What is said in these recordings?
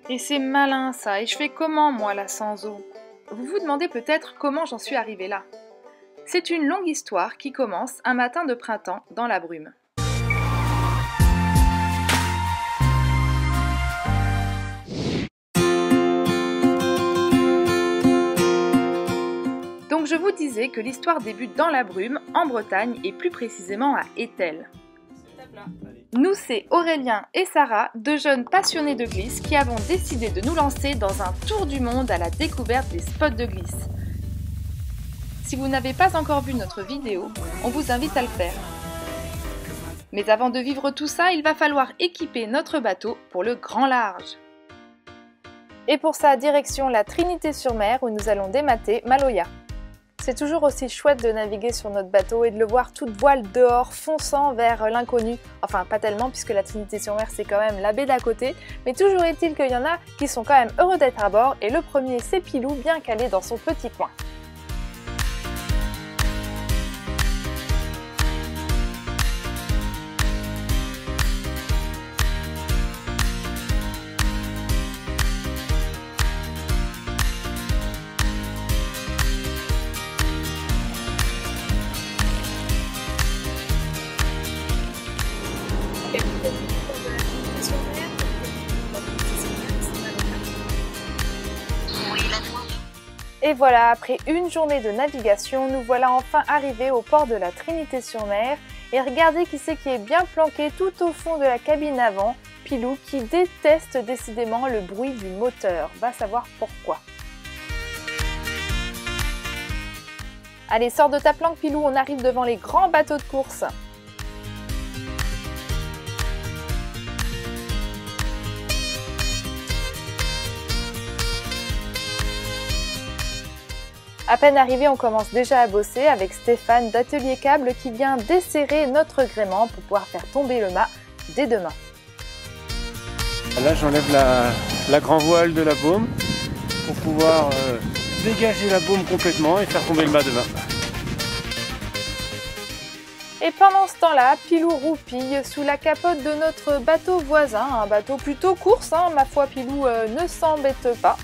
Et c'est malin ça, et je fais comment moi là sans eau? Vous vous demandez peut-être comment j'en suis arrivée là. C'est une longue histoire qui commence un matin de printemps dans la brume. Donc je vous disais que l'histoire débute dans la brume, en Bretagne et plus précisément à Étel. Nous, c'est Aurélien et Sarah, deux jeunes passionnés de glisse qui avons décidé de nous lancer dans un tour du monde à la découverte des spots de glisse. Si vous n'avez pas encore vu notre vidéo, on vous invite à le faire. Mais avant de vivre tout ça, il va falloir équiper notre bateau pour le grand large. Et pour ça, direction la Trinité-sur-Mer où nous allons démater Maloya. C'est toujours aussi chouette de naviguer sur notre bateau et de le voir toute voile dehors, fonçant vers l'inconnu. Enfin, pas tellement puisque la Trinité-sur-Mer c'est quand même la baie d'à côté, mais toujours est-il qu'il y en a qui sont quand même heureux d'être à bord et le premier c'est Pilou bien calé dans son petit coin. Et voilà, après une journée de navigation, nous voilà enfin arrivés au port de la Trinité-sur-Mer. Et regardez qui c'est qui est bien planqué tout au fond de la cabine avant, Pilou qui déteste décidément le bruit du moteur. Va savoir pourquoi. Allez, sors de ta planque Pilou, on arrive devant les grands bateaux de course. À peine arrivé, on commence déjà à bosser avec Stéphane d'Atelier Câble qui vient desserrer notre gréement pour pouvoir faire tomber le mât dès demain. Là, j'enlève la grand voile de la baume pour pouvoir dégager la baume complètement et faire tomber le mât demain. Et pendant ce temps-là, Pilou roupille sous la capote de notre bateau voisin, un bateau plutôt course, hein, ma foi Pilou ne s'embête pas.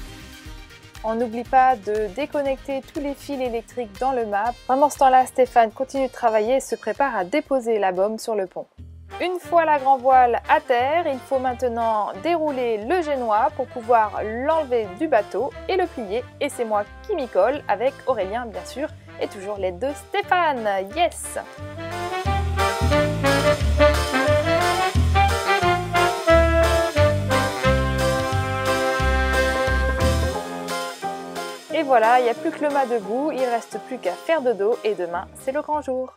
On n'oublie pas de déconnecter tous les fils électriques dans le mât. Pendant ce temps-là, Stéphane continue de travailler et se prépare à déposer la baume sur le pont. Une fois la grand voile à terre, il faut maintenant dérouler le génois pour pouvoir l'enlever du bateau et le plier. Et c'est moi qui m'y colle avec Aurélien bien sûr et toujours l'aide de Stéphane. Yes! Et voilà, il n'y a plus que le mât debout, il ne reste plus qu'à faire dodo et demain, c'est le grand jour.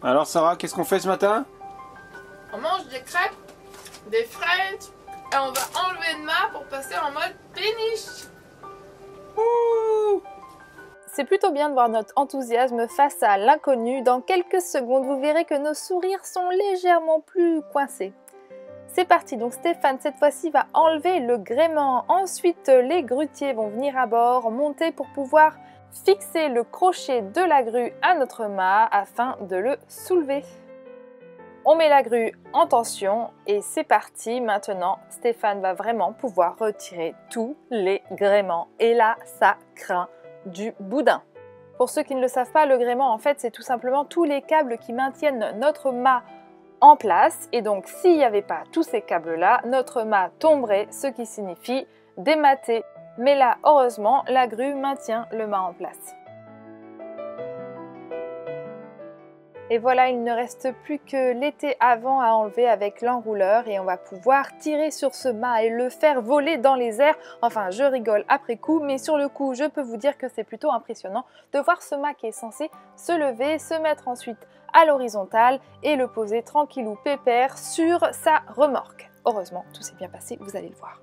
Alors Sarah, qu'est-ce qu'on fait ce matin? On mange des crêpes, des frites et on va enlever le mât pour passer en mode péniche. C'est plutôt bien de voir notre enthousiasme face à l'inconnu. Dans quelques secondes, vous verrez que nos sourires sont légèrement plus coincés. C'est parti, donc Stéphane cette fois-ci va enlever le gréement. Ensuite, les grutiers vont venir à bord, monter pour pouvoir fixer le crochet de la grue à notre mât afin de le soulever. On met la grue en tension et c'est parti. Maintenant, Stéphane va vraiment pouvoir retirer tous les gréements. Et là, ça craint du boudin. Pour ceux qui ne le savent pas, le gréement, en fait, c'est tout simplement tous les câbles qui maintiennent notre mât en place. Et donc, s'il n'y avait pas tous ces câbles-là, notre mât tomberait, ce qui signifie démater. Mais là, heureusement, la grue maintient le mât en place. Et voilà, il ne reste plus que l'été avant à enlever avec l'enrouleur et on va pouvoir tirer sur ce mât et le faire voler dans les airs. Enfin, je rigole après coup, mais sur le coup, je peux vous dire que c'est plutôt impressionnant de voir ce mât qui est censé se lever, se mettre ensuite à l'horizontale et le poser tranquillou pépère sur sa remorque. Heureusement, tout s'est bien passé, vous allez le voir.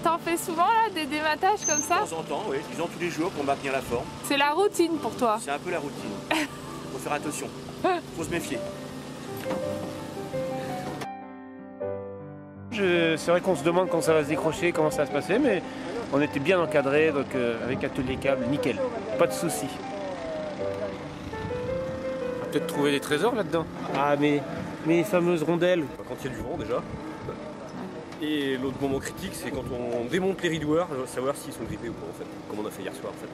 T'en fais souvent là des dématages comme ça? De temps en temps, oui, disons tous les jours pour maintenir la forme. C'est la routine pour toi? C'est un peu la routine. Faut faire attention, faut se méfier. C'est vrai qu'on se demande quand ça va se décrocher, comment ça va se passer, mais on était bien encadré, donc avec Atelier Câble, nickel, pas de soucis. peut-être trouver des trésors là-dedans. Ah, mais les fameuses rondelles. Quand il y a du vent déjà. Et l'autre moment critique, c'est quand on démonte les rideaux, savoir s'ils sont grippés ou pas en fait, comme on a fait hier soir en fait.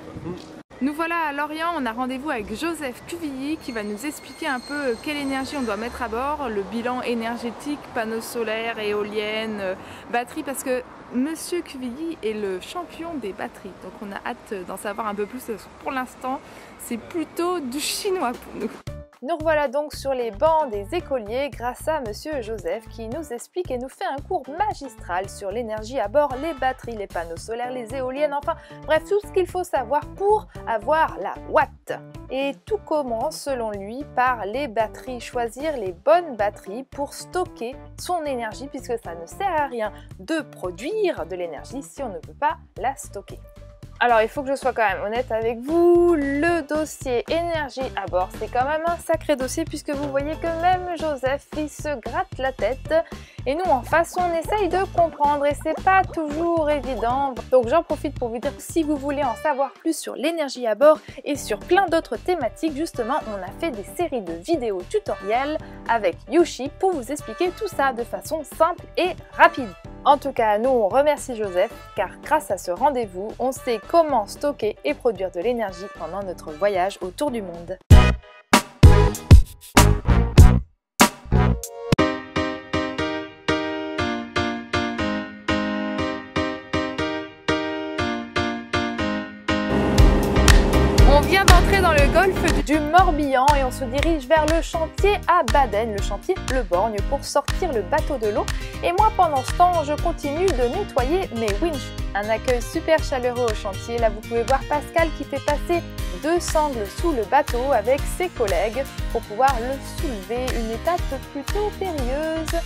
Nous voilà à Lorient, on a rendez-vous avec Joseph Cuvilly qui va nous expliquer un peu quelle énergie on doit mettre à bord, le bilan énergétique, panneaux solaires, éoliennes, batteries, parce que Monsieur Cuvilly est le champion des batteries. Donc on a hâte d'en savoir un peu plus. Pour l'instant, c'est plutôt du chinois pour nous. Nous revoilà donc sur les bancs des écoliers grâce à Monsieur Joseph qui nous explique et nous fait un cours magistral sur l'énergie à bord, les batteries, les panneaux solaires, les éoliennes, enfin bref tout ce qu'il faut savoir pour avoir la Watt. Et tout commence selon lui par les batteries, choisir les bonnes batteries pour stocker son énergie puisque ça ne sert à rien de produire de l'énergie si on ne peut pas la stocker. Alors il faut que je sois quand même honnête avec vous, le dossier énergie à bord c'est quand même un sacré dossier puisque vous voyez que même Joseph il se gratte la tête et nous en face on essaye de comprendre et c'est pas toujours évident. Donc j'en profite pour vous dire que si vous voulez en savoir plus sur l'énergie à bord et sur plein d'autres thématiques, justement on a fait des séries de vidéos tutoriels avec Yushi pour vous expliquer tout ça de façon simple et rapide. En tout cas, nous on remercie Joseph car grâce à ce rendez-vous, on sait comment stocker et produire de l'énergie pendant notre voyage autour du monde. On vient d'entrer dans le golfe du Morbihan et on se dirige vers le chantier à Baden, le chantier Le Borgne, pour sortir le bateau de l'eau. Et moi, pendant ce temps, je continue de nettoyer mes winches. Un accueil super chaleureux au chantier. Là, vous pouvez voir Pascal qui fait passer 2 sangles sous le bateau avec ses collègues pour pouvoir le soulever. Une étape plutôt périlleuse.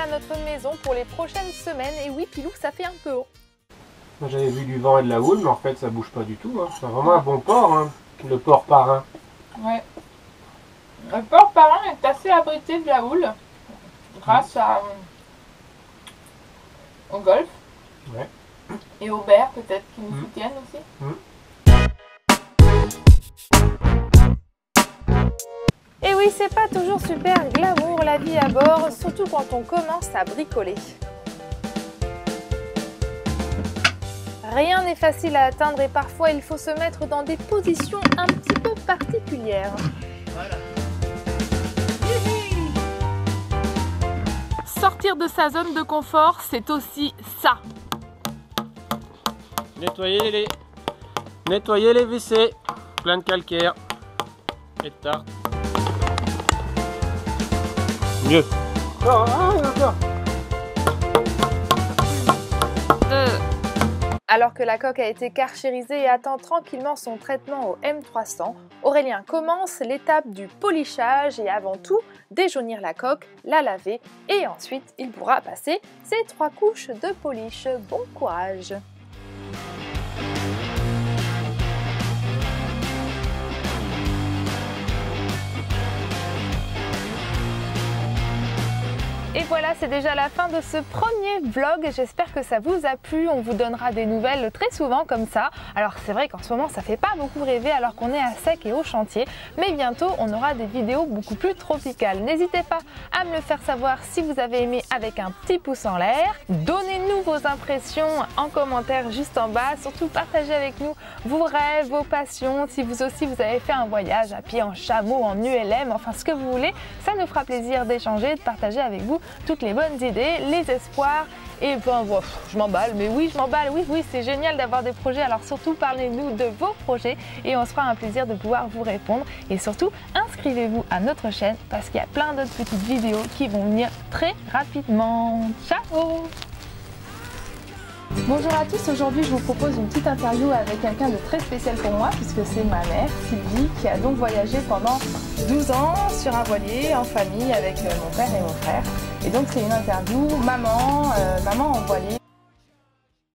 Notre maison pour les prochaines semaines. Et oui, Pilou, ça fait un peu haut. Moi j'avais vu du vent et de la houle, mais en fait ça bouge pas du tout. Hein. C'est vraiment un bon port, hein. Le port Parrain. Ouais. Le port Parrain est assez abrité de la houle grâce au golfe. Ouais. Et aux berres peut-être qui nous soutiennent aussi. Et oui, c'est pas toujours super glamour la vie à bord, surtout quand on commence à bricoler. Rien n'est facile à atteindre et parfois il faut se mettre dans des positions un petit peu particulières. Voilà. Sortir de sa zone de confort, c'est aussi ça. Nettoyer les WC, plein de calcaire et de tarte. Mieux. Alors que la coque a été karchérisée et attend tranquillement son traitement au M300, Aurélien commence l'étape du polissage et avant tout déjaunir la coque, la laver et ensuite il pourra passer ses 3 couches de polish. Bon courage! Et voilà, c'est déjà la fin de ce premier vlog. J'espère que ça vous a plu. On vous donnera des nouvelles très souvent comme ça. Alors c'est vrai qu'en ce moment, ça fait pas beaucoup rêver alors qu'on est à sec et au chantier. Mais bientôt, on aura des vidéos beaucoup plus tropicales. N'hésitez pas à me le faire savoir si vous avez aimé avec un petit pouce en l'air. Donnez-nous vos impressions en commentaire juste en bas. Surtout, partagez avec nous vos rêves, vos passions. Si vous aussi, vous avez fait un voyage à pied, en chameau, en ULM, enfin ce que vous voulez. Ça nous fera plaisir d'échanger et de partager avec vous toutes les bonnes idées, les espoirs. Et ben, bon, je m'emballe, mais oui, je m'emballe, oui, c'est génial d'avoir des projets. Alors surtout, parlez-nous de vos projets et on se fera un plaisir de pouvoir vous répondre. Et surtout, inscrivez-vous à notre chaîne parce qu'il y a plein d'autres petites vidéos qui vont venir très rapidement. Ciao! Bonjour à tous, aujourd'hui je vous propose une petite interview avec quelqu'un de très spécial pour moi puisque c'est ma mère, Sylvie, qui a donc voyagé pendant 12 ans sur un voilier en famille avec mon père et mon frère. Et donc c'est une interview maman en voilier.